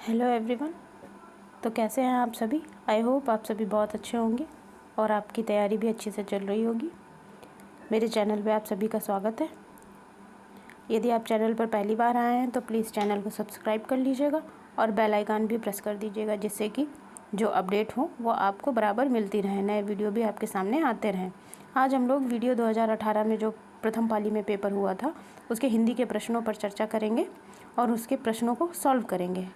Hello everyone. तो कैसे हैं आप सभी। आई होप आप सभी बहुत अच्छे होंगे और आपकी तैयारी भी अच्छे से चल रही होगी। मेरे चैनल पे आप सभी का स्वागत है। यदि आप चैनल पर पहली बार आए हैं तो प्लीज़ चैनल को सब्सक्राइब कर लीजिएगा और बेल आइकन भी प्रेस कर दीजिएगा, जिससे कि जो अपडेट हो वो आपको बराबर मिलती रहे, नए वीडियो भी आपके सामने आते रहें। आज हम लोग वीडियो 2018 में जो प्रथम पाली में पेपर हुआ था उसके हिंदी के प्रश्नों पर चर्चा करेंगे और उसके प्रश्नों को सॉल्व करेंगे।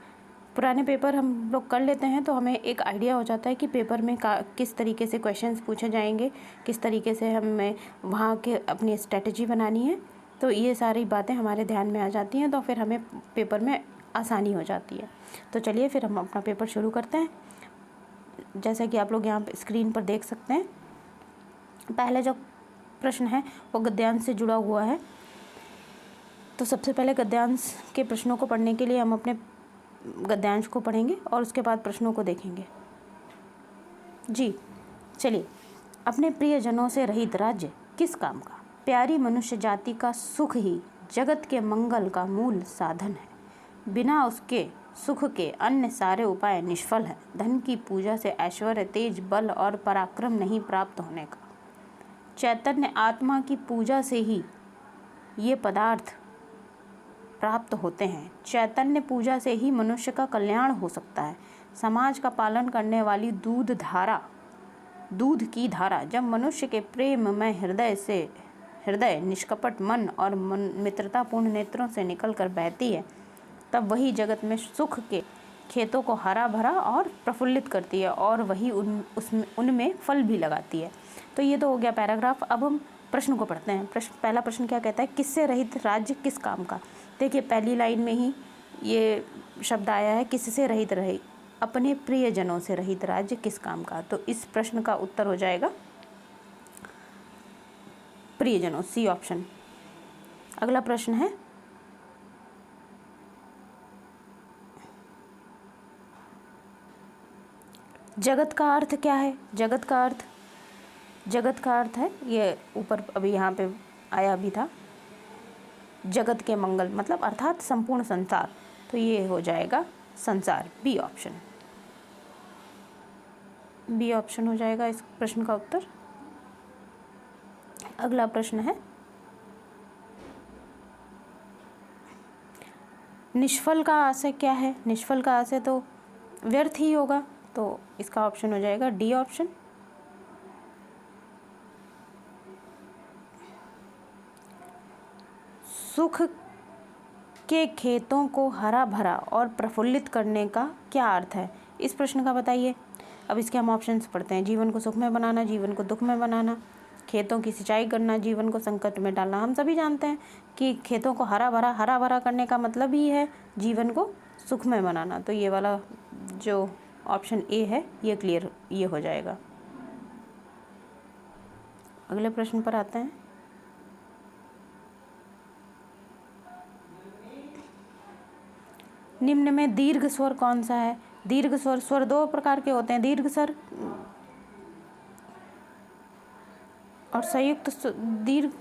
पुराने पेपर हम लोग कर लेते हैं तो हमें एक आइडिया हो जाता है कि पेपर में किस तरीके से क्वेश्चंस पूछे जाएंगे, किस तरीके से हमें वहाँ के अपनी स्ट्रेटजी बनानी है। तो ये सारी बातें हमारे ध्यान में आ जाती हैं, तो फिर हमें पेपर में आसानी हो जाती है। तो चलिए फिर हम अपना पेपर शुरू करते हैं। जैसा कि आप लोग यहाँ स्क्रीन पर देख सकते हैं, पहले जो प्रश्न है वो गद्यांश से जुड़ा हुआ है। तो सबसे पहले गद्यांश के प्रश्नों को पढ़ने के लिए हम अपने गद्यांश को पढ़ेंगे और उसके बाद प्रश्नों को देखेंगे। जी चलिए। अपने प्रियजनों से रहित राज्य किस काम का। प्यारी मनुष्य जाति का सुख ही जगत के मंगल का मूल साधन है। बिना उसके सुख के अन्य सारे उपाय निष्फल हैं। धन की पूजा से ऐश्वर्य, तेज, बल और पराक्रम नहीं प्राप्त होने का। चैतन्य आत्मा की पूजा से ही ये पदार्थ प्राप्त होते हैं। चैतन्य पूजा से ही मनुष्य का कल्याण हो सकता है। समाज का पालन करने वाली दूध की धारा जब मनुष्य के प्रेम में हृदय निष्कपट मन और मित्रतापूर्ण नेत्रों से निकलकर बहती है, तब वही जगत में सुख के खेतों को हरा भरा और प्रफुल्लित करती है और वही उनमें फल भी लगाती है। तो ये तो हो गया पैराग्राफ। अब हम प्रश्न को पढ़ते हैं। पहला प्रश्न क्या कहता है, किससे रहित राज्य किस काम का। देखिए पहली लाइन में ही ये शब्द आया है, किससे रहित रहे। अपने प्रियजनों से रहित राज्य किस काम का। तो इस प्रश्न का उत्तर हो जाएगा प्रियजनों, सी ऑप्शन। अगला प्रश्न है, जगत का अर्थ क्या है। जगत का अर्थ है, ये ऊपर अभी यहाँ पे आया भी था, जगत के मंगल मतलब अर्थात संपूर्ण संसार। तो ये हो जाएगा संसार, बी ऑप्शन। बी ऑप्शन हो जाएगा इस प्रश्न का उत्तर। अगला प्रश्न है, निष्फल का आशय क्या है। निष्फल का आशय तो व्यर्थ ही होगा, तो इसका ऑप्शन हो जाएगा डी ऑप्शन। सुख के खेतों को हरा भरा और प्रफुल्लित करने का क्या अर्थ है, इस प्रश्न का बताइए। अब इसके हम ऑप्शंस पढ़ते हैं। जीवन को सुख में बनाना, जीवन को दुख में बनाना, खेतों की सिंचाई करना, जीवन को संकट में डालना। हम सभी जानते हैं कि खेतों को हरा भरा करने का मतलब ही है जीवन को सुख में बनाना। तो ये वाला जो ऑप्शन ए है ये क्लियर, ये हो जाएगा। अगले प्रश्न पर आते हैं। निम्न में दीर्घ स्वर कौन सा है। दीर्घ स्वर दो प्रकार के होते हैं, दीर्घ स्वर और संयुक्त दीर्घ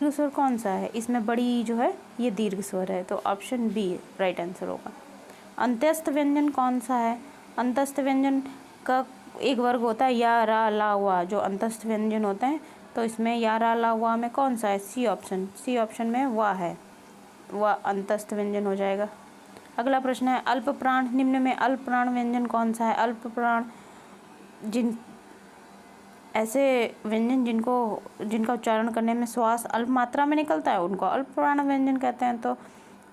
स्वर कौन सा है। इसमें बड़ी जो है ये दीर्घ स्वर है, तो ऑप्शन बी राइट आंसर होगा। अंत्यस्थ व्यंजन कौन सा है। अंतस्थ व्यंजन का एक वर्ग होता है या, रा, ला, वा। जो अंतस्थ व्यंजन होते हैं तो इसमें या, रा, ला, वा में कौन सा है, सी ऑप्शन। सी ऑप्शन में वा है, वह अंतस्थ व्यंजन हो जाएगा। अगला प्रश्न है, अल्प प्राण। निम्न में अल्प प्राण व्यंजन कौन सा है। अल्प प्राण ऐसे व्यंजन जिनका उच्चारण करने में श्वास अल्प मात्रा में निकलता है उनको अल्प प्राण व्यंजन कहते हैं। तो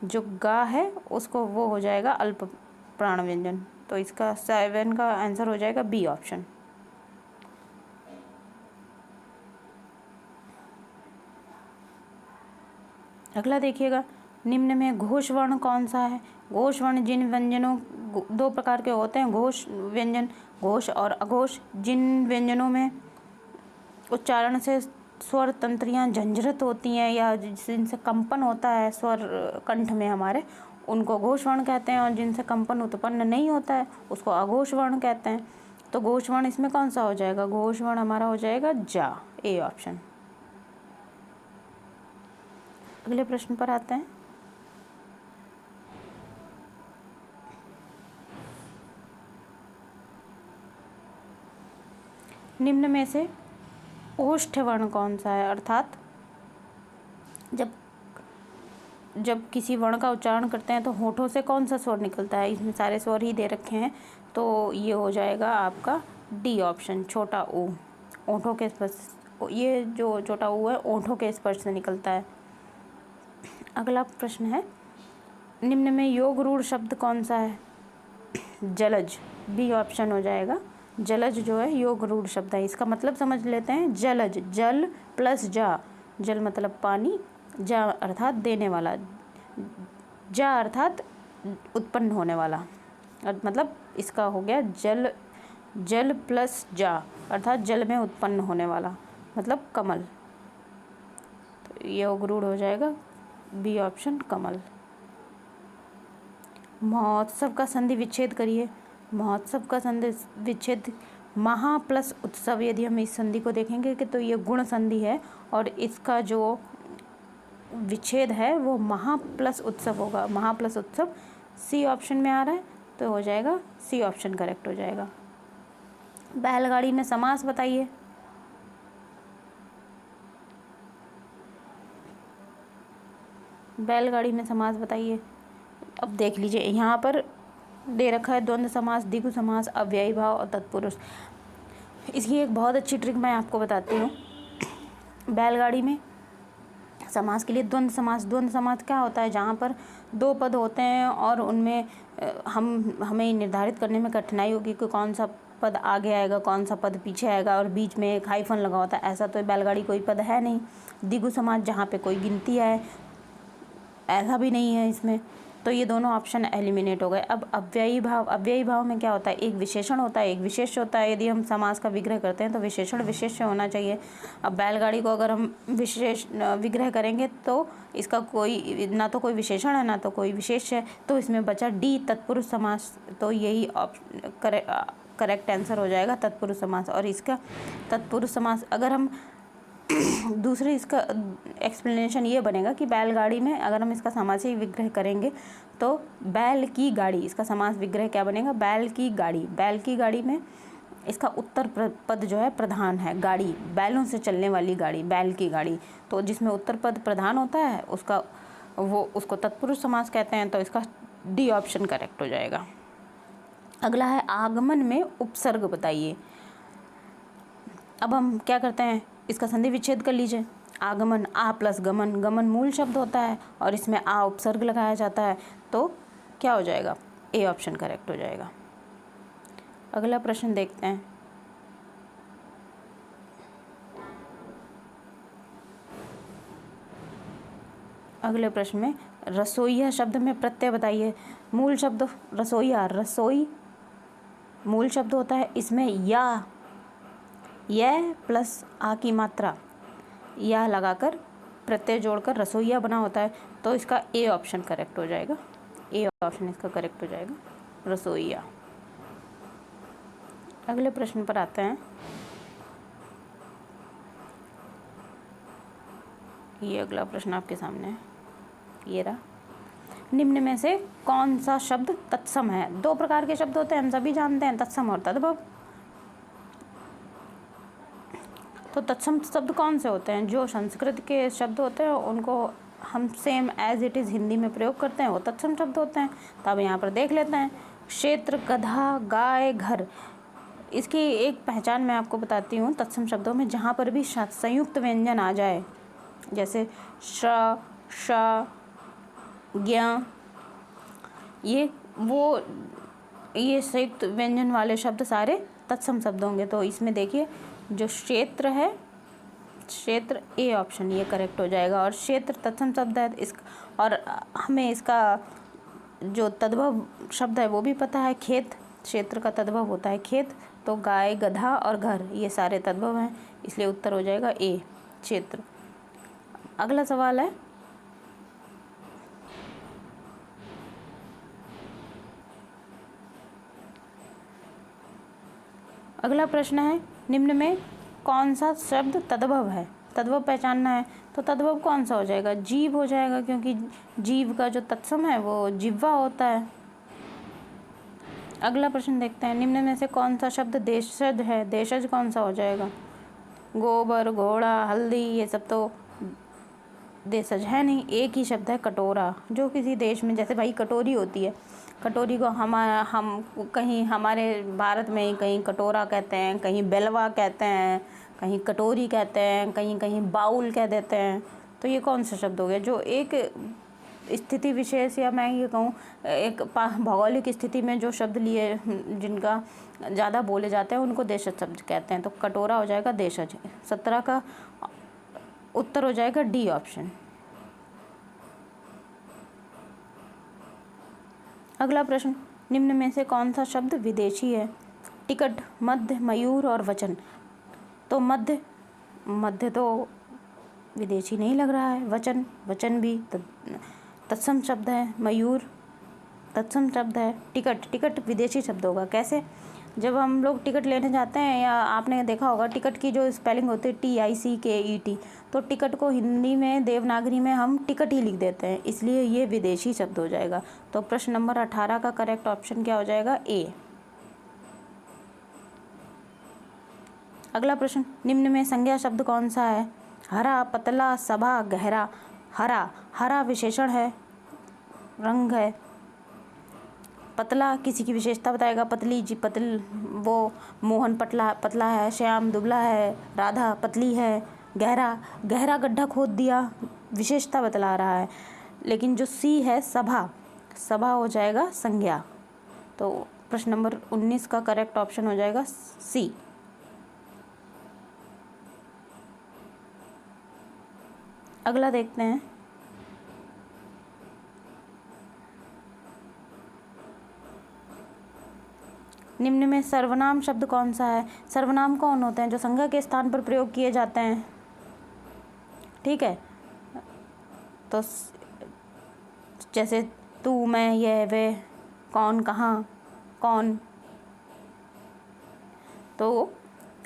जो गा है उसको वो हो जाएगा अल्प प्राण व्यंजन। तो इसका 7 का आंसर हो जाएगा बी ऑप्शन। अगला देखिएगा, निम्न में घोष वर्ण कौन सा है। घोष वर्ण जिन व्यंजनों, दो प्रकार के होते हैं घोष व्यंजन, घोष और अघोष। जिन व्यंजनों में उच्चारण से स्वर तंत्रियाँ झंझरत होती हैं या जिनसे कंपन होता है स्वर कंठ में हमारे, उनको घोष वर्ण कहते हैं, और जिनसे कंपन उत्पन्न नहीं होता है उसको अघोष वर्ण कहते हैं। तो घोष वर्ण इसमें कौन सा हो जाएगा, घोष वर्ण हमारा हो जाएगा जा, ए ऑप्शन। अगले प्रश्न पर आते हैं। निम्न में से ओष्ठ वर्ण कौन सा है, अर्थात जब किसी वर्ण का उच्चारण करते हैं तो होठों से कौन सा स्वर निकलता है। इसमें सारे स्वर ही दे रखे हैं, तो ये हो जाएगा आपका डी ऑप्शन, छोटा ऊ। ओठों के स्पर्श, ये जो छोटा ऊ है ओठों के स्पर्श से निकलता है। अगला प्रश्न है, निम्न में योग रूढ़ शब्द कौन सा है। जलज, बी ऑप्शन हो जाएगा। जलज जो है योग रूढ़ शब्द है। इसका मतलब समझ लेते हैं। जलज, जल प्लस जा, जल मतलब पानी, जा अर्थात देने वाला, जा अर्थात उत्पन्न होने वाला, मतलब इसका हो गया जल, जल प्लस जा अर्थात जल में उत्पन्न होने वाला, मतलब कमल। तो योग रूढ़ हो जाएगा बी ऑप्शन, कमल। महोत्सव का संधि विच्छेद करिए। महोत्सव का संधि विच्छेद महा प्लस उत्सव, यदि हम इस संधि को देखेंगे कि तो ये गुण संधि है और इसका जो विच्छेद है वो महा प्लस उत्सव होगा। महा प्लस उत्सव सी ऑप्शन में आ रहा है, तो हो जाएगा सी ऑप्शन करेक्ट हो जाएगा। बैलगाड़ी में समास बताइए। बैलगाड़ी में समास बताइए। अब देख लीजिए, यहाँ पर दे रखा है द्वंद्व समास, द्विगु समास, अव्ययी भाव और तत्पुरुष। इसकी एक बहुत अच्छी ट्रिक मैं आपको बताती हूँ। बैलगाड़ी में समास के लिए द्वंद्व समास, द्वंद्व समास क्या होता है, जहाँ पर दो पद होते हैं और उनमें हमें निर्धारित करने में कठिनाई होगी कि कौन सा पद आगे आएगा, कौन सा पद पीछे आएगा, और बीच में एक हाइफन लगा होता है। ऐसा तो बैलगाड़ी कोई पद है नहीं। द्विगु समास जहाँ पे कोई गिनती है, ऐसा भी नहीं है इसमें, तो ये दोनों ऑप्शन एलिमिनेट हो गए। अब अव्ययी भाव, अव्ययी भाव में क्या होता है, एक विशेषण होता है, एक विशेष होता है। यदि हम समास का विग्रह करते हैं तो विशेषण विशेष्य होना चाहिए। अब बैलगाड़ी को अगर हम विशेष विग्रह करेंगे तो इसका कोई ना तो कोई विशेषण है ना तो कोई विशेष है, तो इसमें बचा डी तत्पुरुष समास। तो यही करेक्ट आंसर हो जाएगा तत्पुरुष समास। और इसका तत्पुरुष समास अगर हम दूसरे इसका एक्सप्लेनेशन ये बनेगा कि बैलगाड़ी में अगर हम इसका समासी विग्रह करेंगे तो बैल की गाड़ी, इसका समास विग्रह क्या बनेगा, बैल की गाड़ी। बैल की गाड़ी में इसका उत्तर पद जो है प्रधान है, गाड़ी, बैलों से चलने वाली गाड़ी, बैल की गाड़ी। तो जिसमें उत्तर पद प्रधान होता है उसको तत्पुरुष समास कहते हैं। तो इसका डी ऑप्शन करेक्ट हो जाएगा। अगला है आगमन में उपसर्ग बताइए। अब हम क्या करते हैं, इसका संधि विच्छेद कर लीजिए। आगमन, आ प्लस गमन, गमन मूल शब्द होता है और इसमें आ उपसर्ग लगाया जाता है, तो क्या हो जाएगा, ए ऑप्शन करेक्ट हो जाएगा। अगला प्रश्न देखते हैं। अगले प्रश्न में रसोइया शब्द में प्रत्यय बताइए। मूल शब्द रसोइया, रसोई मूल शब्द होता है, इसमें या प्लस आ की मात्रा या लगाकर प्रत्यय जोड़कर रसोइया बना होता है, तो इसका ए ऑप्शन करेक्ट हो जाएगा। ए ऑप्शन इसका करेक्ट हो जाएगा, रसोइया। अगले प्रश्न पर आते हैं। ये अगला प्रश्न आपके सामने है, ये रहा। निम्न में से कौन सा शब्द तत्सम है। दो प्रकार के शब्द होते हैं, हम सभी जानते हैं, तत्सम और तद्भव। तो तत्सम शब्द कौन से होते हैं, जो संस्कृत के शब्द होते हैं उनको हम same as it is Hindi में प्रयोग करते हैं, वो तत्सम शब्द होते हैं। तो अब यहाँ पर देख लेते हैं। क्षेत्र, गधा, गाय, घर। इसकी एक पहचान मैं आपको बताती हूँ तत्सम शब्दों में, जहाँ पर भी संयुक्त व्यंजन आ जाए, जैसे श, श, ज्ञ, ये संयुक्त व्यंजन वाले शब्द सारे तत्सम शब्द होंगे। तो इसमें देखिए जो क्षेत्र है, क्षेत्र ए ऑप्शन ये करेक्ट हो जाएगा। और क्षेत्र तत्सम शब्द है और हमें इसका जो तद्भव शब्द है वो भी पता है, खेत। क्षेत्र का तद्भव होता है खेत। तो गाय, गधा और घर ये सारे तद्भव हैं, इसलिए उत्तर हो जाएगा ए, क्षेत्र। अगला सवाल है, अगला प्रश्न है, निम्न में कौन सा शब्द तद्भव है। तद्भव पहचानना है, तो तद्भव कौन सा हो जाएगा, जीव हो जाएगा, क्योंकि जीव का जो तत्सम है वो जिह्वा होता है। अगला प्रश्न देखते हैं, निम्न में से कौन सा शब्द देशज है? देशज कौन सा हो जाएगा? गोबर, घोड़ा, हल्दी, ये सब तो देशज है नहीं। एक ही शब्द है कटोरा, जो किसी देश में, जैसे भाई कटोरी होती है, कटोरी को हम कहीं हमारे भारत में ही कहीं कटोरा कहते हैं, कहीं बेलवा कहते हैं, कहीं कटोरी कहते हैं, कहीं कहीं बाउल कह देते हैं। तो ये कौन सा शब्द हो गया? जो एक स्थिति विशेष, या मैं ये कहूँ एक भौगोलिक स्थिति में जो शब्द लिए जिनका ज़्यादा बोले जाते हैं उनको देशज शब्द कहते हैं। तो कटोरा हो जाएगा देशज। 17 का उत्तर हो जाएगा डी ऑप्शन। अगला प्रश्न, निम्न में से कौन सा शब्द विदेशी है? टिकट, मध्य, मयूर और वचन। तो मध्य तो विदेशी नहीं लग रहा है। वचन भी तत्सम शब्द है। मयूर तत्सम शब्द है। टिकट विदेशी शब्द होगा। कैसे? जब हम लोग टिकट लेने जाते हैं, या आपने देखा होगा टिकट की जो स्पेलिंग होती है TICKET, तो टिकट को हिंदी में देवनागरी में हम टिकट ही लिख देते हैं, इसलिए ये विदेशी शब्द हो जाएगा। तो प्रश्न नंबर 18 का करेक्ट ऑप्शन क्या हो जाएगा? ए। अगला प्रश्न, निम्न में संज्ञा शब्द कौन सा है? हरा, पतला, सभा, गहरा। हरा विशेषण है, रंग है। पतला किसी की विशेषता बताएगा, पतली जी वो मोहन पतला है, श्याम दुबला है, राधा पतली है। गहरा गड्ढा खोद दिया, विशेषता बतला रहा है। लेकिन जो सी है सभा हो जाएगा संज्ञा। तो प्रश्न नंबर 19 का करेक्ट ऑप्शन हो जाएगा सी। अगला देखते हैं, निम्न में सर्वनाम शब्द कौन सा है? सर्वनाम कौन होते हैं? जो संज्ञा के स्थान पर प्रयोग किए जाते हैं। ठीक है, तो जैसे तू, मैं, यह, वे, कौन, कहाँ, कौन। तो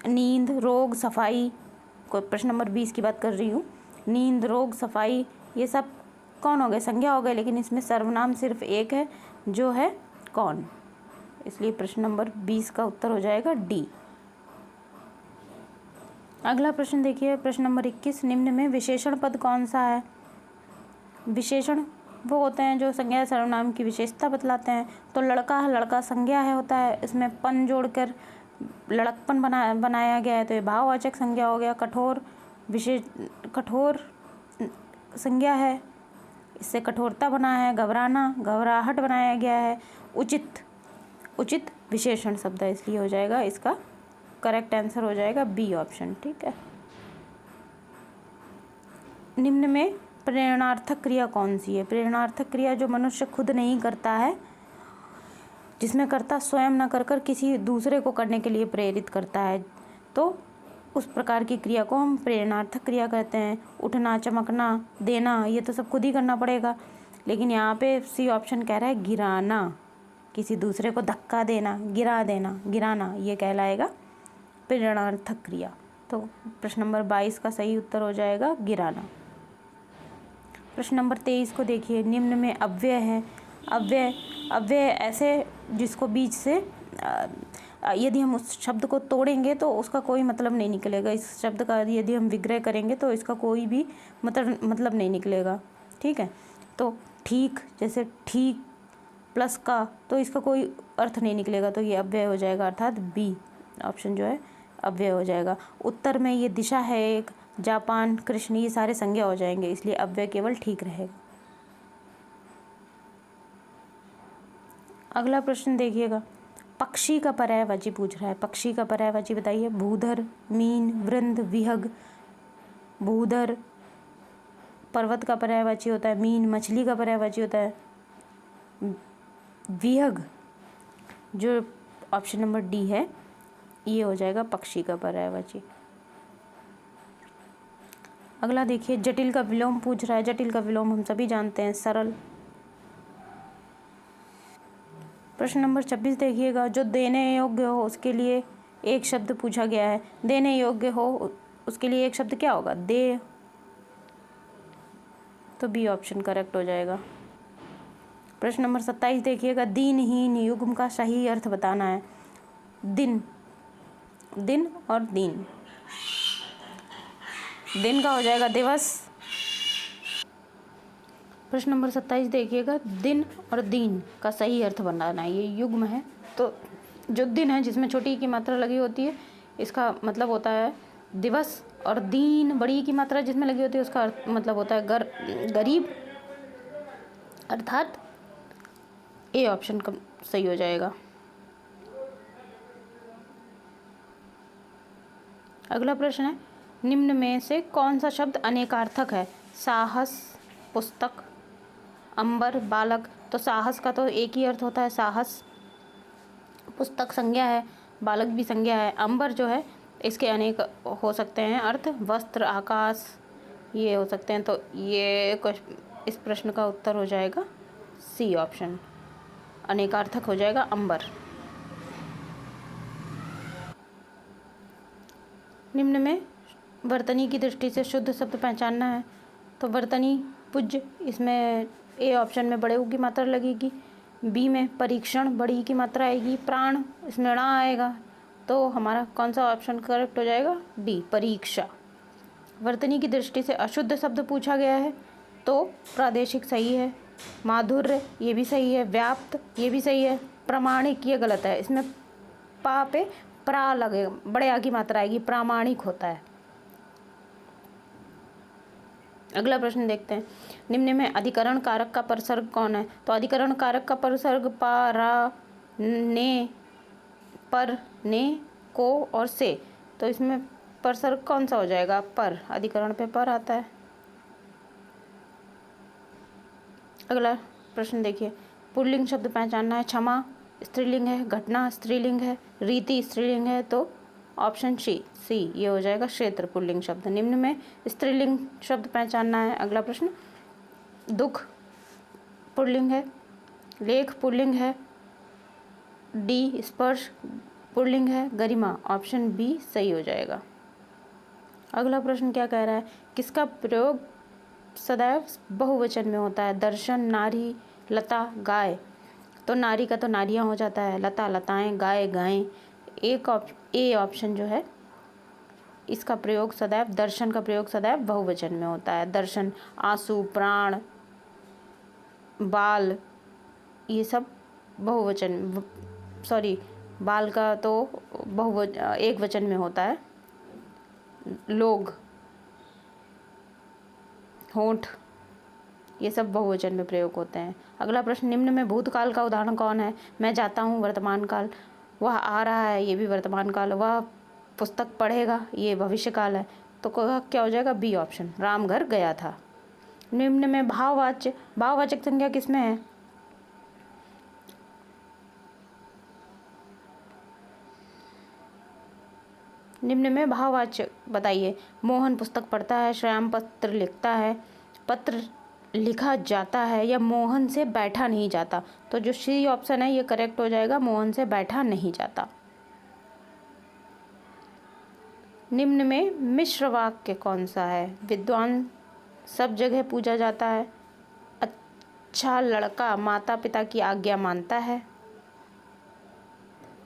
नींद, रोग, सफाई, कोई प्रश्न नंबर 20 की बात कर रही हूँ। नींद, रोग, सफाई, ये सब कौन हो गए? संज्ञा हो गए, लेकिन इसमें सर्वनाम सिर्फ एक है, जो है कौन। इसलिए प्रश्न नंबर 20 का उत्तर हो जाएगा डी। अगला प्रश्न देखिए, प्रश्न नंबर 21, निम्न में विशेषण पद कौन सा है? विशेषण वो होते हैं जो संज्ञा सर्वनाम की विशेषता बतलाते हैं। तो लड़का संज्ञा है होता है, इसमें पन जोड़कर लड़कपन बनाया गया है, तो ये भाववाचक संज्ञा हो गया। कठोर संज्ञा है, इससे कठोरता बना है। घबराहट बनाया गया है। उचित विशेषण शब्द है, इसलिए हो जाएगा इसका करेक्ट आंसर हो जाएगा बी ऑप्शन। ठीक है, निम्न में प्रेरणार्थक क्रिया कौन सी है? प्रेरणार्थक क्रिया जो मनुष्य खुद नहीं करता है, जिसमें कर्ता स्वयं न कर किसी दूसरे को करने के लिए प्रेरित करता है, तो उस प्रकार की क्रिया को हम प्रेरणार्थक क्रिया कहते हैं। उठना, चमकना, देना, ये तो सब खुद ही करना पड़ेगा। लेकिन यहाँ पे सी ऑप्शन कह रहा है गिराना, किसी दूसरे को धक्का देना, गिराना, ये कहलाएगा प्रेरणार्थक क्रिया। तो प्रश्न नंबर 22 का सही उत्तर हो जाएगा गिराना। प्रश्न नंबर 23 को देखिए, निम्न में अव्यय है। अव्यय ऐसे जिसको बीच से यदि हम उस शब्द को तोड़ेंगे तो उसका कोई मतलब नहीं निकलेगा। इस शब्द का यदि हम विग्रह करेंगे तो इसका कोई भी मतलब नहीं निकलेगा। ठीक है, तो ठीक, जैसे ठीक प्लस का, तो इसका कोई अर्थ नहीं निकलेगा, तो ये अव्यय हो जाएगा, अर्थात बी ऑप्शन जो है अव्यय हो जाएगा। उत्तर में ये दिशा है एक, जापान, कृष्ण, ये सारे संज्ञा हो जाएंगे, इसलिए अव्यय केवल ठीक रहेगा। अगला प्रश्न देखिएगा, पक्षी का पर्यायवाची पूछ रहा है। पक्षी का पर्यायवाची बताइए। भूधर, मीन, वृंद, विहग। भूधर पर्वत का पर्यायवाची होता है। मीन मछली का पर्यायवाची होता है। विहग जो ऑप्शन नंबर डी है, ये हो जाएगा पक्षी का पर्यायवाची। अगला देखिए, जटिल का विलोम पूछ रहा है। जटिल का विलोम हम सभी जानते हैं, सरल। प्रश्न नंबर 26 देखिएगा, जो देने योग्य हो उसके लिए एक शब्द पूछा गया है। देने योग्य हो उसके लिए एक शब्द क्या होगा? दे। तो बी ऑप्शन करेक्ट हो जाएगा। प्रश्न नंबर 27 देखिएगा, दीनहीन युग्म का सही अर्थ बताना है। दिन, दिन और दीन। दिन का हो जाएगा दिवस। प्रश्न नंबर 27 देखिएगा, दिन और दीन का सही अर्थ बनाना है। ये युग्म है, तो जो दिन है जिसमें छोटी की मात्रा लगी होती है, इसका मतलब होता है दिवस, और दीन बड़ी की मात्रा जिसमें लगी होती है उसका मतलब होता है गरीब, अर्थात ए ऑप्शन का सही हो जाएगा। अगला प्रश्न है, निम्न में से कौन सा शब्द अनेकार्थक है? साहस, पुस्तक, अंबर, बालक। तो साहस का तो एक ही अर्थ होता है, साहस। पुस्तक संज्ञा है, बालक भी संज्ञा है। अंबर जो है इसके अनेक हो सकते हैं अर्थ, वस्त्र, आकाश, ये हो सकते हैं। तो ये इस प्रश्न का उत्तर हो जाएगा सी ऑप्शन, अनेकार्थक हो जाएगा अंबर। निम्न में वर्तनी की दृष्टि से शुद्ध शब्द पहचानना है। तो वर्तनी पूज्य, इसमें ए ऑप्शन में बड़े ऊ की मात्रा लगेगी। बी में परीक्षण, बड़ी ई की मात्रा आएगी। प्राण, इसमें णा आएगा। तो हमारा कौन सा ऑप्शन करेक्ट हो जाएगा? डी, परीक्षा। वर्तनी की दृष्टि से अशुद्ध शब्द पूछा गया है, तो प्रादेशिक सही है। माधुर्य, ये भी सही है। व्याप्त, ये भी सही है। प्रामाणिक, ये गलत है। इसमें पा पे प्रा लगेगा, बड़े आ की मात्रा आएगी, प्रामाणिक होता है। अगला प्रश्न देखते हैं, निम्न में अधिकरण कारक का परसर्ग कौन है? तो अधिकरण कारक का परसर्ग पा, रा, ने, पर, ने, को और से। तो इसमें परसर्ग कौन सा हो जाएगा? पर, अधिकरण पे पर आता है। अगला प्रश्न देखिए, पुल्लिंग शब्द पहचानना है। क्षमा स्त्रीलिंग है, घटना स्त्रीलिंग है, रीति स्त्रीलिंग है। तो ऑप्शन सी ये हो जाएगा क्षेत्र पुल्लिंग शब्द। निम्न में स्त्रीलिंग शब्द पहचानना है। अगला प्रश्न, दुख पुल्लिंग है, लेख पुल्लिंग है, डी स्पर्श पुल्लिंग है, गरिमा। ऑप्शन बी सही हो जाएगा। अगला प्रश्न क्या कह रहा है, किसका प्रयोग सदैव बहुवचन में होता है? दर्शन, नारी, लता, गाय। तो नारी का तो नारियाँ हो जाता है, लता लताएं, गाय गायें। ए ऑप्शन जो है इसका प्रयोग सदैव, दर्शन का प्रयोग सदैव बहुवचन में होता है। दर्शन, आंसू, प्राण, बाल, ये सब बहुवचन, सॉरी बाल का तो एक वचन में होता है। लोग, होंठ, ये सब बहुवचन में प्रयोग होते हैं। अगला प्रश्न, निम्न में भूतकाल का उदाहरण कौन है? मैं जाता हूँ, वर्तमान काल। वह आ रहा है, ये भी वर्तमान काल। वह पुस्तक पढ़ेगा, ये भविष्य काल है। तो क्या हो जाएगा? बी ऑप्शन, राम घर गया था। निम्न में भाववाचक संज्ञा किसमें है? निम्न में भाववाचक बताइए। मोहन पुस्तक पढ़ता है, श्याम पत्र लिखता है, पत्र लिखा जाता है, या मोहन से बैठा नहीं जाता। तो जो सी ऑप्शन है ये करेक्ट हो जाएगा, मोहन से बैठा नहीं जाता। निम्न में मिश्र वाक्य कौन सा है? विद्वान सब जगह पूजा जाता है, अच्छा लड़का माता पिता की आज्ञा मानता है,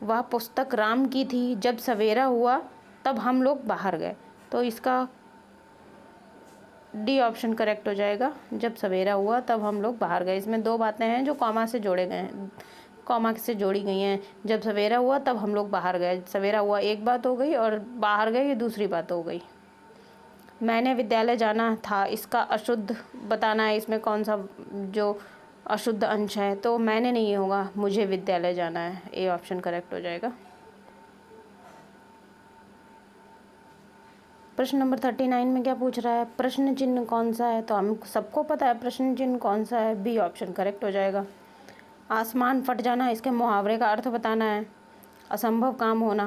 वह पुस्तक राम की थी, जब सवेरा हुआ तब हम लोग बाहर गए। तो इसका डी ऑप्शन करेक्ट हो जाएगा, जब सवेरा हुआ तब हम लोग बाहर गए। इसमें दो बातें हैं जो कॉमा से जोड़े गए हैं, कॉमा से जोड़ी गई हैं। जब सवेरा हुआ तब हम लोग बाहर गए, सवेरा हुआ एक बात हो गई और बाहर गए ये दूसरी बात हो गई। मैंने विद्यालय जाना था, इसका अशुद्ध बताना है। इसमें कौन सा जो अशुद्ध अंश है? तो मैंने नहीं होगा, मुझे विद्यालय जाना है। ए ऑप्शन करेक्ट हो जाएगा। प्रश्न नंबर 39 में क्या पूछ रहा है? प्रश्न चिन्ह कौन सा है? तो हम सबको पता है प्रश्न चिन्ह कौन सा है। बी ऑप्शन करेक्ट हो जाएगा। आसमान फट जाना, इसके मुहावरे का अर्थ बताना है। असंभव काम होना,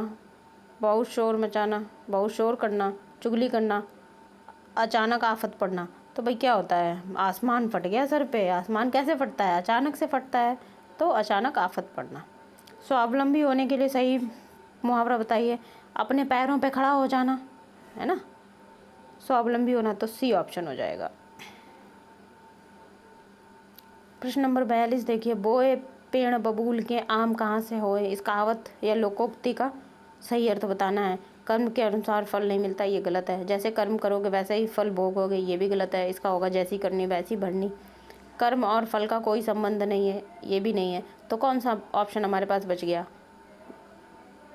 बहुत शोर मचाना, बहुत शोर करना, चुगली करना, अचानक आफत पड़ना। तो भाई क्या होता है? आसमान फट गया सर पे। आसमान कैसे फटता है? अचानक से फटता है, तो अचानक आफत पड़ना। स्वावलंबी होने के लिए सही मुहावरा बताइए। अपने पैरों पे खड़ा हो जाना, है ना, स्वावलंबी होना। तो सी ऑप्शन हो जाएगा। प्रश्न नंबर 42 देखिए, बोए पेड़ बबूल के आम कहाँ से होए, इस कहावत या लोकोक्ति का सही अर्थ बताना है। कर्म के अनुसार फल नहीं मिलता, ये गलत है। जैसे कर्म करोगे वैसे ही फल भोगोगे, ये भी गलत है। इसका होगा जैसी करनी वैसी भरनी। कर्म और फल का कोई संबंध नहीं है, ये भी नहीं है। तो कौन सा ऑप्शन हमारे पास बच गया?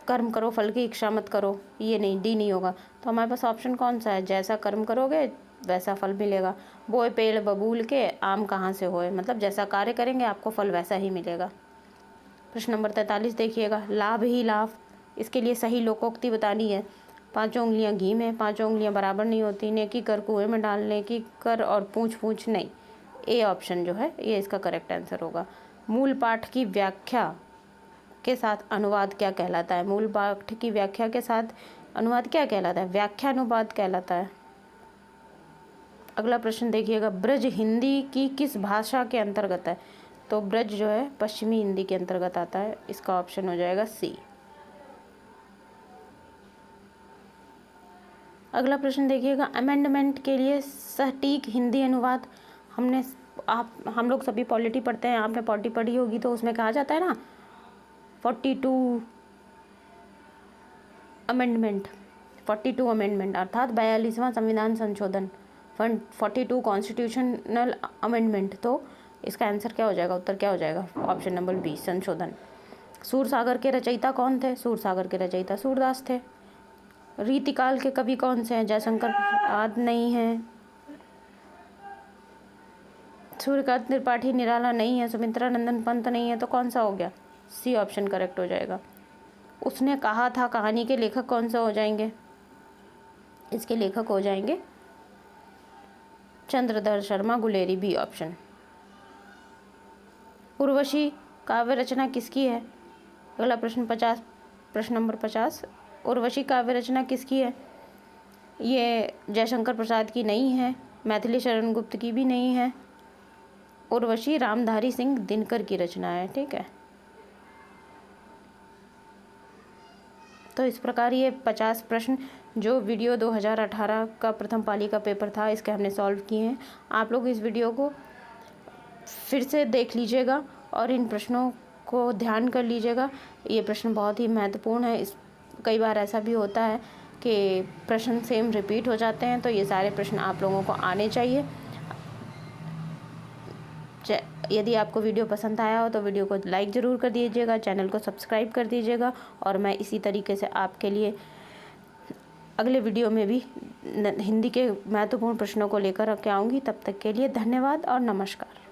कर्म करो फल की इच्छा मत करो, ये नहीं, डी नहीं होगा। तो हमारे पास ऑप्शन कौन सा है? जैसा कर्म करोगे वैसा फल मिलेगा। बोए पेड़ बबूल के आम कहाँ से होए, मतलब जैसा कार्य करेंगे आपको फल वैसा ही मिलेगा। प्रश्न नंबर 43 देखिएगा, लाभ ही लाभ, इसके लिए सही लोकोक्ति बतानी है। 5 उंगलियां घी में, 5 उंगलियां बराबर नहीं होती, नेकी कर कुएं में डालने की कर और पूछ पूछ नहीं। ए ऑप्शन जो है ये इसका करेक्ट आंसर होगा। मूल पाठ की व्याख्या के साथ अनुवाद क्या कहलाता है? मूल पाठ की व्याख्या के साथ अनुवाद क्या कहलाता है? व्याख्यानुवाद कहलाता है। अगला प्रश्न देखिएगा, ब्रज हिंदी की किस भाषा के अंतर्गत है? तो ब्रज जो है पश्चिमी हिंदी के अंतर्गत आता है, इसका ऑप्शन हो जाएगा सी। अगला प्रश्न देखिएगा, अमेंडमेंट के लिए सटीक हिंदी अनुवाद। हम लोग सभी पॉलिटी पढ़ते हैं, आपने पॉलिटी पढ़ी होगी, तो उसमें कहा जाता है ना 42 अमेंडमेंट, 42 अमेंडमेंट अर्थात 42वां संविधान संशोधन, 42 कॉन्स्टिट्यूशनल अमेंडमेंट। तो इसका आंसर क्या हो जाएगा? उत्तर क्या हो जाएगा? ऑप्शन नंबर बी, संशोधन। सूरसागर के रचयिता कौन थे? सूरसागर के रचयिता सूरदास थे। रीतिकाल के कवि कौन से हैं? जयशंकर प्रसाद नहीं है, सूर्यकांत त्रिपाठी निराला नहीं है, सुमित्रा नंदन पंत नहीं है। तो कौन सा हो गया? सी ऑप्शन करेक्ट हो जाएगा। उसने कहा था कहानी के लेखक कौन सा हो जाएंगे? इसके लेखक हो जाएंगे चंद्रधर शर्मा गुलेरी, बी ऑप्शन। उर्वशी काव्य रचना किसकी है? अगला प्रश्न 50, प्रश्न नंबर 50, उर्वशी काव्य रचना किसकी है? ये जयशंकर प्रसाद की नहीं है, मैथिली शरण गुप्त की भी नहीं है। उर्वशी रामधारी सिंह दिनकर की रचना है। ठीक है, तो इस प्रकार ये 50 प्रश्न जो वीडियो 2018 का प्रथम पाली का पेपर था, इसके हमने सॉल्व किए हैं। आप लोग इस वीडियो को फिर से देख लीजिएगा और इन प्रश्नों को ध्यान कर लीजिएगा। ये प्रश्न बहुत ही महत्वपूर्ण है। कई बार ऐसा भी होता है कि प्रश्न सेम रिपीट हो जाते हैं, तो ये सारे प्रश्न आप लोगों को आने चाहिए। यदि आपको वीडियो पसंद आया हो तो वीडियो को लाइक ज़रूर कर दीजिएगा, चैनल को सब्सक्राइब कर दीजिएगा, और मैं इसी तरीके से आपके लिए अगले वीडियो में भी हिंदी के महत्वपूर्ण प्रश्नों को लेकर के आऊँगी। तब तक के लिए धन्यवाद और नमस्कार।